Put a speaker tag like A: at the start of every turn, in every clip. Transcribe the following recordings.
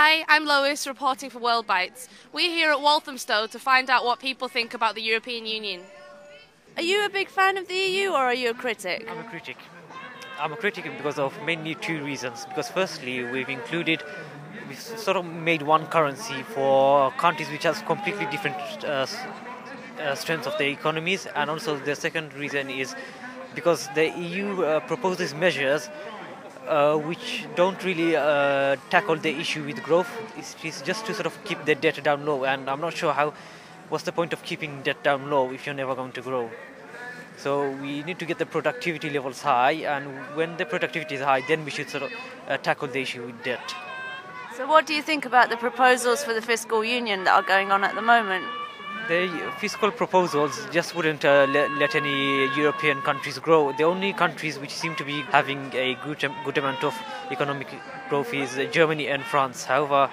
A: Hi, I'm Lois, reporting for WORLDwrite. We're here at Walthamstow to find out what people think about the European Union. Are you a big fan of the EU or are you a critic?
B: I'm a critic. I'm a critic because of mainly two reasons. Because firstly, we've sort of made one currency for countries which has completely different strengths of their economies, and also the second reason is because the EU proposes measures which don't really tackle the issue with growth. It's just to sort of keep the debt down low, and I'm not sure what's the point of keeping debt down low if you're never going to grow. So we need to get the productivity levels high, and when the productivity is high, then we should sort of tackle the issue with debt.
A: So what do you think about the proposals for the fiscal union that are going on at the moment?
B: The fiscal proposals just wouldn't let any European countries grow. The only countries which seem to be having a good amount of economic growth is Germany and France. However,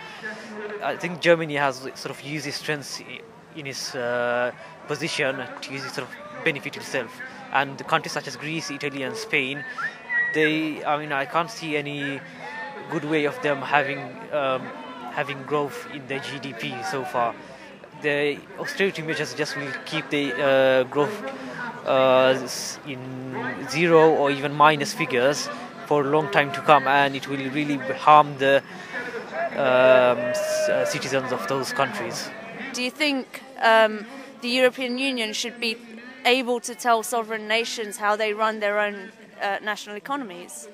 B: I think Germany has sort of used its strengths in its position to use it sort of benefit itself. And the countries such as Greece, Italy and Spain, I can't see any good way of them having growth in their GDP so far. The austerity measures just will keep the growth in zero or even minus figures for a long time to come, and it will really harm the citizens of those countries.
A: Do you think the European Union should be able to tell sovereign nations how they run their own national economies?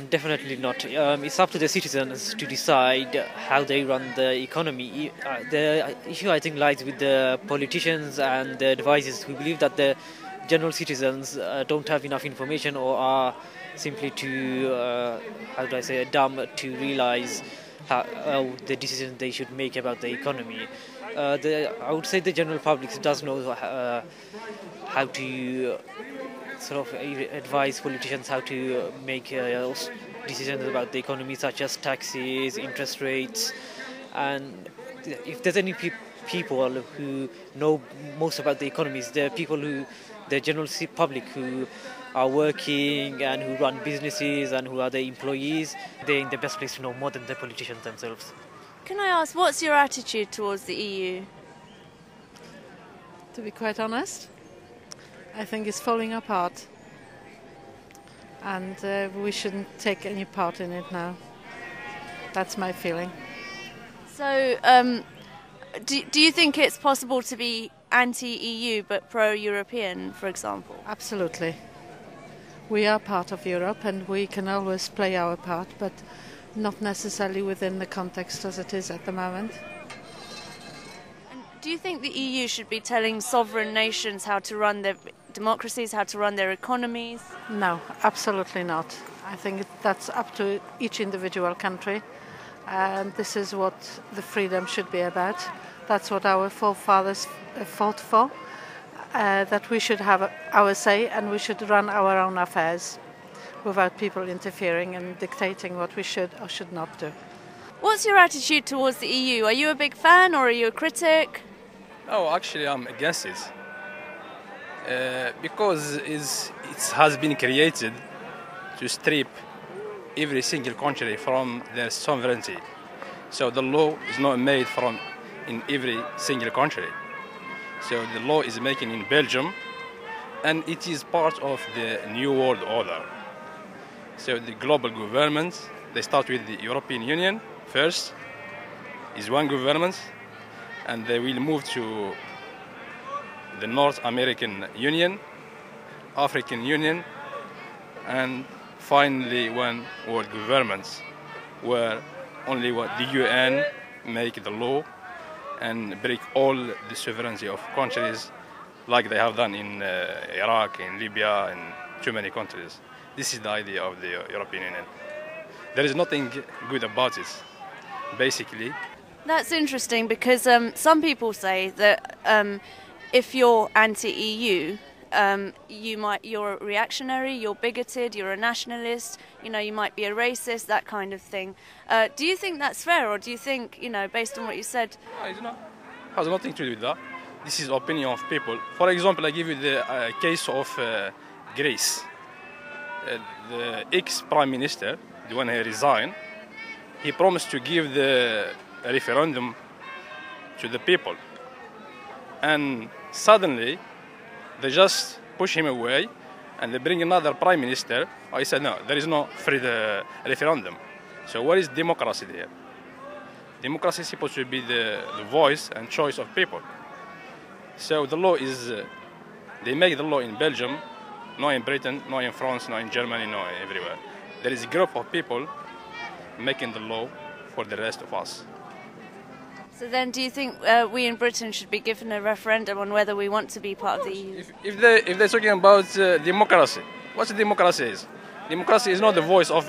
B: Definitely not. It's up to the citizens to decide how they run the economy. The issue, I think, lies with the politicians and the advisors who believe that the general citizens don't have enough information or are simply too, dumb to realize the decisions they should make about the economy. I would say the general public does know how to sort of advise politicians how to make decisions about the economy, such as taxes, interest rates, and if there's any people who know most about the economies, the general public who are working and who run businesses and who are the employees, they're in the best place to know more than the politicians themselves.
A: Can I ask, what's your attitude towards the EU?
C: To be quite honest, I think it's falling apart, and we shouldn't take any part in it now. That's my feeling.
A: So, do you think it's possible to be anti-EU but pro-European, for example?
C: Absolutely. We are part of Europe and we can always play our part, but not necessarily within the context as it is at the moment.
A: Do you think the EU should be telling sovereign nations how to run their democracies, how to run their economies?
C: No, absolutely not. I think that's up to each individual country, and this is what the freedom should be about. That's what our forefathers fought for, that we should have our say and we should run our own affairs without people interfering and dictating what we should or should not do.
A: What's your attitude towards the EU? Are you a big fan or are you a critic?
D: Oh, actually, I'm against it. Because it has been created to strip every single country from their sovereignty. So the law is not made in every single country. So the law is made in Belgium, and it is part of the New World Order. So the global governments, they start with the European Union first, is one government, and they will move to the North American Union, African Union, and finally one world government, where only the UN make the law and break all the sovereignty of countries like they have done in Iraq, in Libya, and too many countries. This is the idea of the European Union. There is nothing good about it, basically.
A: That's interesting because some people say that if you're anti-EU, you're a reactionary, you're bigoted, you're a nationalist, you might be a racist, that kind of thing. Do you think that's fair, or do you think, based on what you said?
D: It has nothing to do with that. This is the opinion of people. For example, I give you the case of Greece. The ex-prime minister, the one who resigned, he promised to give the referendum to the people. And suddenly, they just push him away and they bring another prime minister. I said, no, there is no free referendum. So what is democracy there? Democracy is supposed to be the voice and choice of people. So the law is, they make the law in Belgium, not in Britain, not in France, not in Germany, not everywhere. There is a group of people making the law for the rest of us.
A: So then do you think we in Britain should be given a referendum on whether we want to be part of the EU?
D: If they're talking about democracy, what democracy is? Democracy is not the voice of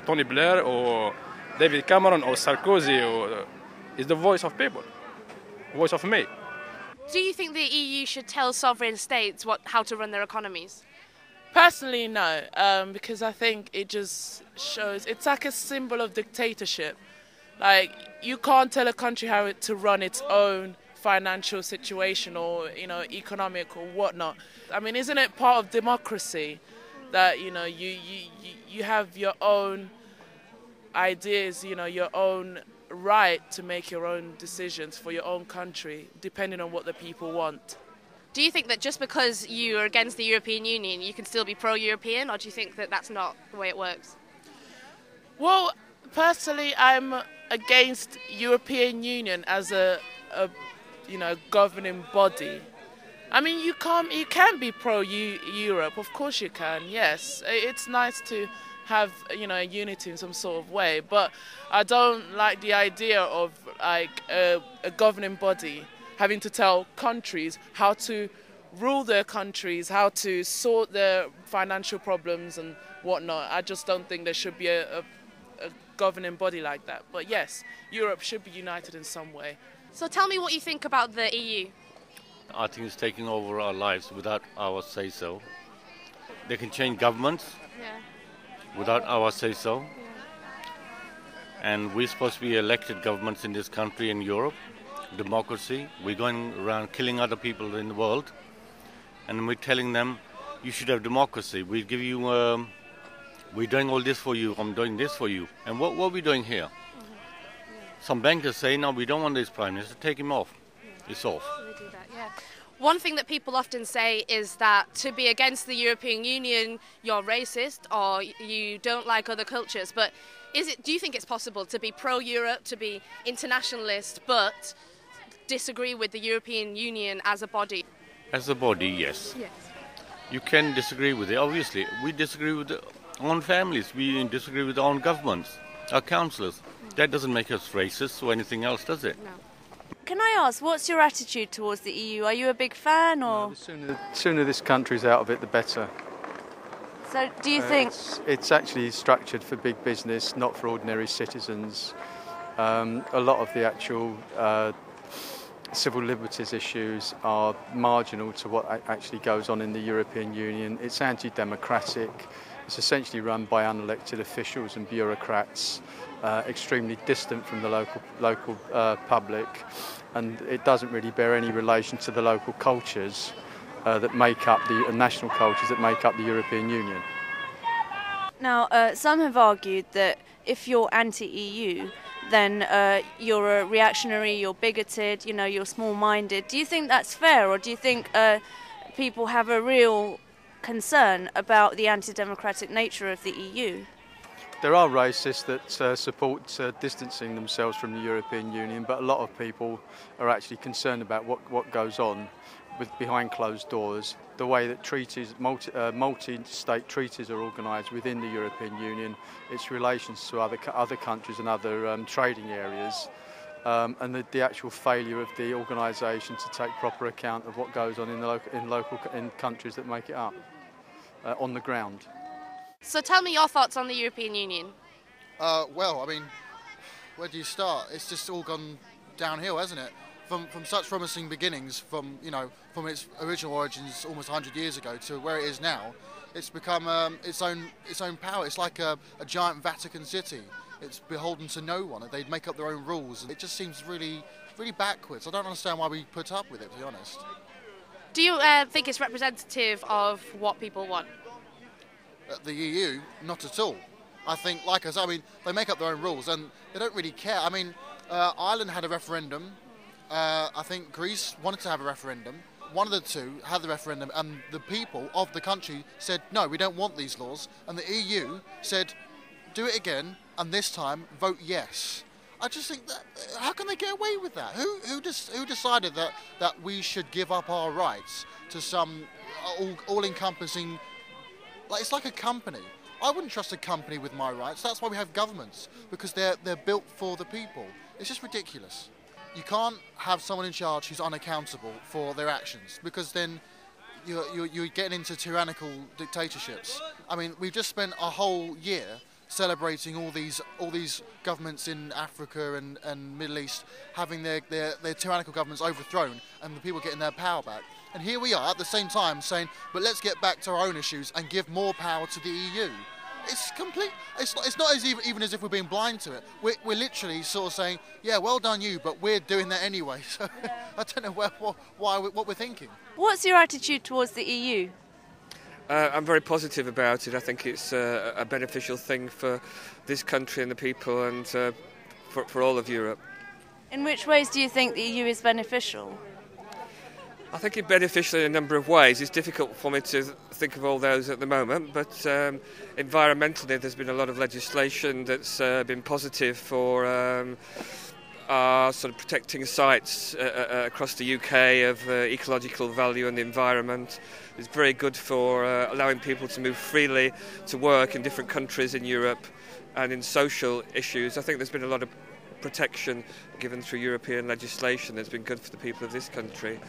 D: Tony Blair or David Cameron or Sarkozy, or it's the voice of people, voice of me.
E: Do you think the EU should tell sovereign states how to run their economies?
F: Personally, no, because I think it just shows, it's like a symbol of dictatorship. Like, you can't tell a country how to run its own financial situation or, economic or whatnot. I mean, isn't it part of democracy that, you have your own ideas, your own right to make your own decisions for your own country, depending on what the people want?
E: Do you think that just because you are against the European Union, you can still be pro-European, or do you think that that's not the way it works?
F: Well, personally, I'm against European Union as a governing body. I mean, you can be pro-Europe, of course you can, yes. It's nice to have, a unity in some sort of way, but I don't like the idea of, like, a governing body having to tell countries how to rule their countries, how to sort their financial problems and whatnot. I just don't think there should be a governing body like that. But yes, Europe should be united in some way.
E: So tell me what you think about the EU.
G: I think it's taking over our lives without our say-so. They can change governments without our say-so. And we're supposed to be elected governments in this country in Europe. Democracy. We're going around killing other people in the world. And we're telling them, you should have democracy. We give you, we're doing all this for you, I'm doing this for you. And what are we doing here? Some bankers say, no, we don't want this Prime Minister, take him off. It's off.
E: They do that, yeah. One thing that people often say is that to be against the European Union, you're racist or you don't like other cultures. But do you think it's possible to be pro-Europe, to be internationalist, but disagree with the European Union as a body?
G: As a body, yes.
E: Yes.
G: You can disagree with it. Obviously, we disagree with our own families. We disagree with our own governments, our councillors. That doesn't make us racist or anything else, does it?
E: No.
A: Can I ask, what's your attitude towards the EU? Are you a big fan, or?
H: No, the sooner this country's out of it, the better.
A: So do you think...
H: It's actually structured for big business, not for ordinary citizens. A lot of the actual civil liberties issues are marginal to what actually goes on in the European Union. It's anti-democratic. It's essentially run by unelected officials and bureaucrats, extremely distant from the local public, and it doesn't really bear any relation to the local cultures that make up the national cultures that make up the European Union.
A: Now, some have argued that if you're anti-EU, then you're a reactionary, you're bigoted, you're small-minded. Do you think that's fair, or do you think people have a real concern about the anti-democratic nature of the EU?
H: There are racists that support distancing themselves from the European Union, but a lot of people are actually concerned about what goes on behind closed doors, the way that treaties, multi-state treaties are organised within the European Union, its relations to other countries and other trading areas, and the actual failure of the organisation to take proper account of what goes on in countries that make it up on the ground.
E: So tell me your thoughts on the European Union.
I: Well, I mean, where do you start? It's just all gone downhill, hasn't it? From such promising beginnings, from its original origins almost 100 years ago to where it is now, it's become its own power. It's like a giant Vatican City. It's beholden to no one. They make up their own rules. It just seems really, really backwards. I don't understand why we put up with it, to be honest.
E: Do you think it's representative of what people want?
I: The EU, not at all. I think, like us, I mean, they make up their own rules and they don't really care. I mean, Ireland had a referendum. I think Greece wanted to have a referendum. One of the two had the referendum, and the people of the country said, no, we don't want these laws. And the EU said, do it again, and this time vote yes. I just think that, how can they get away with that? Who decided that we should give up our rights to some all-encompassing, like, it's like a company. I wouldn't trust a company with my rights. That's why we have governments, because they're built for the people. It's just ridiculous. You can't have someone in charge who's unaccountable for their actions, because then you're getting into tyrannical dictatorships. I mean, we've just spent a whole year celebrating all these governments in Africa and Middle East having their tyrannical governments overthrown and the people getting their power back. And here we are at the same time saying, but let's get back to our own issues and give more power to the EU. It's complete. It's not as even as if we're being blind to it. We're literally sort of saying, yeah, well done you, but we're doing that anyway. So I don't know what we're thinking.
A: What's your attitude towards the EU?
J: I'm very positive about it. I think it's a beneficial thing for this country and the people, and for all of Europe.
A: In which ways do you think the EU is beneficial?
J: I think it's beneficial in a number of ways. It's difficult for me to think of all those at the moment, but environmentally there's been a lot of legislation that's been positive for sort of protecting sites across the UK of ecological value and the environment. It's very good for allowing people to move freely to work in different countries in Europe, and in social issues. I think there's been a lot of protection given through European legislation that's been good for the people of this country.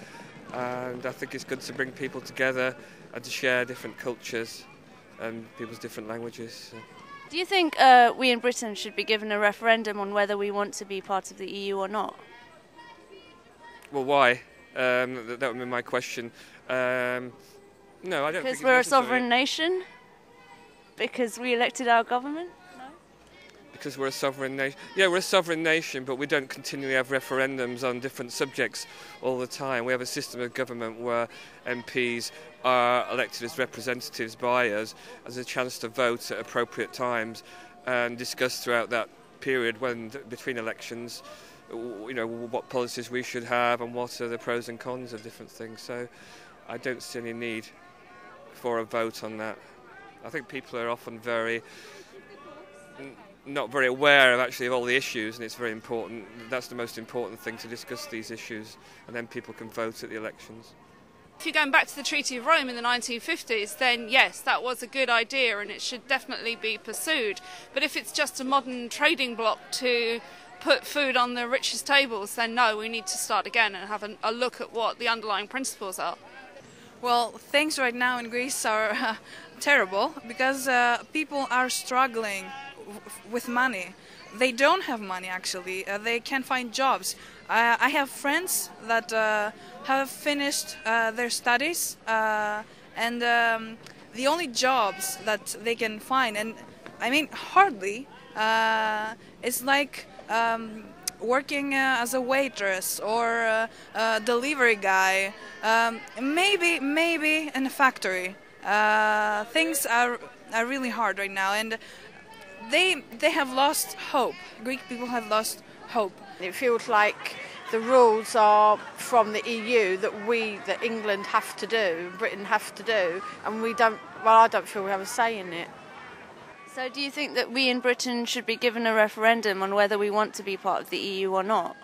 J: And I think it's good to bring people together and to share different cultures and people's different languages. So.
A: Do you think we in Britain should be given a referendum on whether we want to be part of the EU or not?
J: Well, why? That would be my question. No, I don't think
A: because
J: it's
A: we're
J: necessary.
A: a sovereign nation? Because we elected our government?
J: Because we're a sovereign nation. Yeah, we're a sovereign nation, but we don't continually have referendums on different subjects all the time. We have a system of government where MPs are elected as representatives by us, as a chance to vote at appropriate times and discuss throughout that period between elections, you know, what policies we should have and what are the pros and cons of different things. So I don't see any need for a vote on that. I think people are often not very aware of all the issues, and it's very important. That's the most important thing, to discuss these issues, and then people can vote at the elections.
K: If you're going back to the Treaty of Rome in the 1950s, then yes, that was a good idea and it should definitely be pursued. But if it's just a modern trading bloc to put food on the richest tables, then no, we need to start again and have a look at what the underlying principles are.
L: Well, things right now in Greece are terrible because people are struggling with money. They don't have money, actually. They can't find jobs. I have friends that have finished their studies and the only jobs that they can find, and I mean hardly, it's like working as a waitress or a delivery guy, maybe in a factory. Things are really hard right now, and they have lost hope. Greek people have lost hope.
C: It feels like the rules are from the EU that England have to do, Britain have to do, and we don't. Well, I don't feel we have a say in it.
A: So do you think that we in Britain should be given a referendum on whether we want to be part of the EU or not?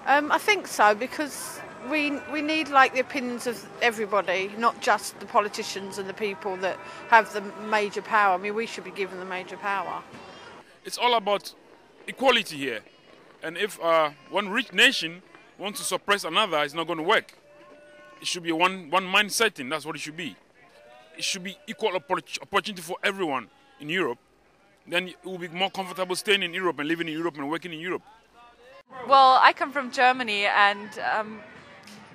C: I think so, because we need like the opinions of everybody, not just the politicians and the people that have the major power. I mean, we should be given the major power.
M: It's all about equality here. And if one rich nation wants to suppress another, it's not going to work. It should be one mindset thing. That's what it should be. It should be equal opportunity for everyone in Europe. Then it will be more comfortable staying in Europe and living in Europe and working in Europe.
N: Well, I come from Germany, and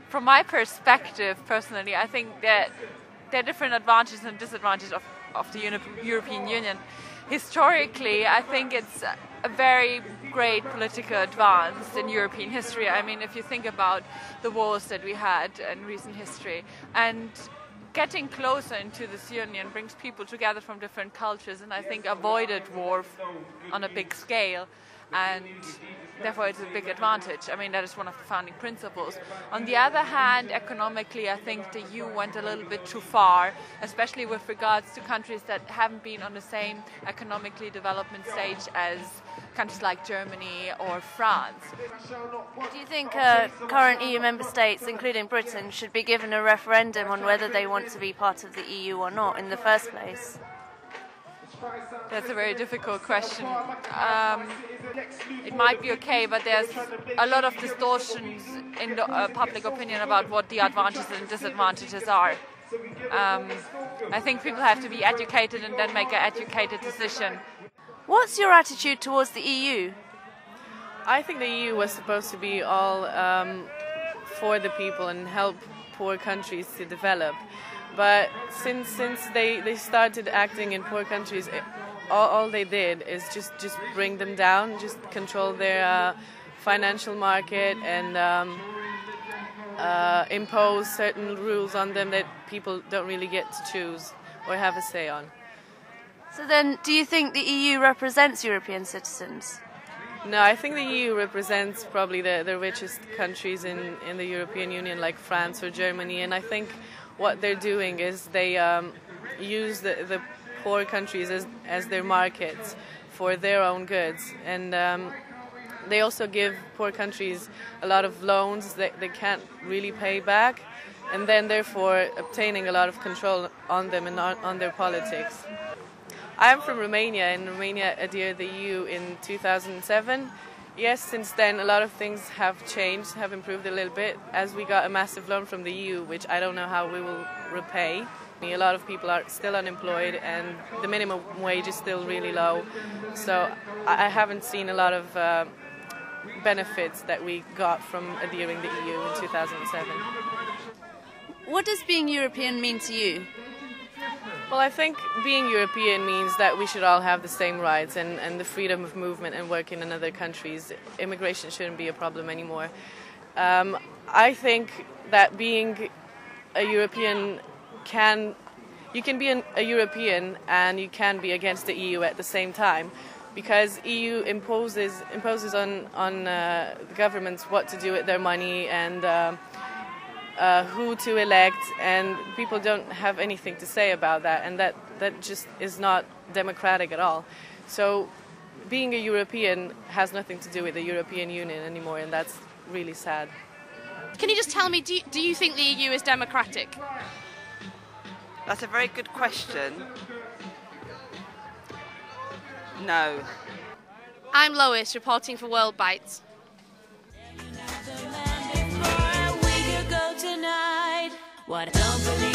N: from my perspective, personally, I think that there are different advantages and disadvantages of the European Union. Historically, I think it's a very great political advance in European history. I mean, if you think about the wars that we had in recent history, and getting closer into this union brings people together from different cultures, and I think avoided war on a big scale, and therefore it's a big advantage. I mean, that is one of the founding principles. On the other hand, economically, I think the EU went a little bit too far, especially with regards to countries that haven't been on the same economically development stage as countries like Germany or France.
A: Do you think current EU member states, including Britain, should be given a referendum on whether they want to be part of the EU or not in the first place?
N: That's a very difficult question. It might be okay, but there's a lot of distortions in the public opinion about what the advantages and disadvantages are. I think people have to be educated and then make an educated decision.
A: What's your attitude towards the EU?
O: I think the EU was supposed to be all for the people and help poor countries to develop. But since they started acting in poor countries, all they did is just bring them down, just control their financial market and impose certain rules on them that people don't really get to choose or have a say on.
A: So then, do you think the EU represents European citizens?
O: No, I think the EU represents probably the richest countries in the European Union, like France or Germany, and I think what they're doing is they use the poor countries as their markets for their own goods, and they also give poor countries a lot of loans that they can't really pay back, and then therefore obtaining a lot of control on them and on their politics. I'm from Romania, and Romania adhered to the EU in 2007. Yes, since then a lot of things have changed, have improved a little bit, as we got a massive loan from the EU, which I don't know how we will repay. A lot of people are still unemployed and the minimum wage is still really low, so I haven't seen a lot of benefits that we got from adhering to the EU in 2007.
A: What does being European mean to you?
O: Well, I think being European means that we should all have the same rights and the freedom of movement and working in other countries. Immigration shouldn't be a problem anymore. I think that being a European you can be a European and you can be against the EU at the same time, because EU imposes on the governments what to do with their money and who to elect, and people don't have anything to say about that, and that just is not democratic at all. So being a European has nothing to do with the European Union anymore, and that's really sad.
E: Can you just tell me, do you think the EU is democratic?
P: That's a very good question. No.
E: I'm Lois, reporting for WORLDwrite.
Q: What I don't believe.